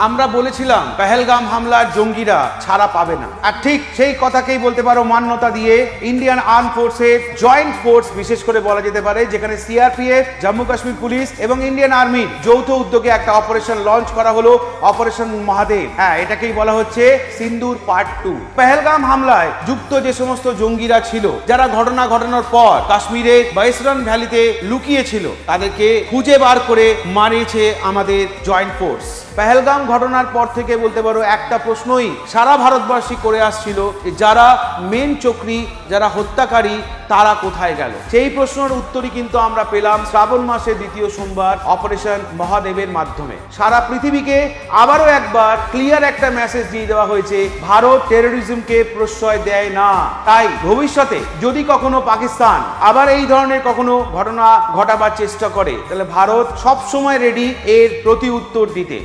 আমরা বলেছিলাম পেহেলগাম হামলার জঙ্গিরা ছাড়া পাবে না, আর ঠিক সেই কথাকেই বলতে পারো মান্যতা দিয়ে ইন্ডিয়ান আর্ম ফোর্সের জয়েন্ট ফোর্স, বিশেষ করে বলা যেতে পারে, যেখানে সিআরপিএফ, জম্মু কাশ্মীর পুলিশ এবং ইন্ডিয়ান আর্মির যৌথ উদ্যোগে একটা অপারেশন লঞ্চ করা হলো, অপারেশন মহাদেব। হ্যাঁ, এটাকেই বলা হচ্ছে সিন্দুর পার্ট 2। পেহেলগাম হামলায় যুক্ত যে সমস্ত জঙ্গিরা ছিল, যারা ঘটনা ঘটানোর পর কাশ্মীরের বাইসরন ভ্যালিতে লুকিয়ে ছিল, তাদেরকে খুঁজে বার করে মারিয়েছে আমাদের জয়েন্ট ফোর্স। পেহেলগাম ঘটনার পর থেকে বলতে পারো একটা প্রশ্নই সারা ভারতবাসী করে আসছিল, যে যারা মেন চক্রী, যারা হত্যাকারী, তারা কোথায় গেল? সেই প্রশ্নের উত্তরই কিন্তু আমরা পেলাম শ্রাবণ মাসের দ্বিতীয় সোমবার অপারেশন মহাদেবের মাধ্যমে। সারা পৃথিবীকে আবারও একবার ক্লিয়ার একটা মেসেজ দিয়ে দেওয়া হয়েছে, ভারত টেরোরিজমকে প্রশ্রয় দেয় না। তাই ভবিষ্যতে যদি কখনো পাকিস্তান আবার এই ধরনের কখনো ঘটনা ঘটাবার চেষ্টা করে, তাহলে ভারত সবসময় রেডি এর প্রতি উত্তর দিতে।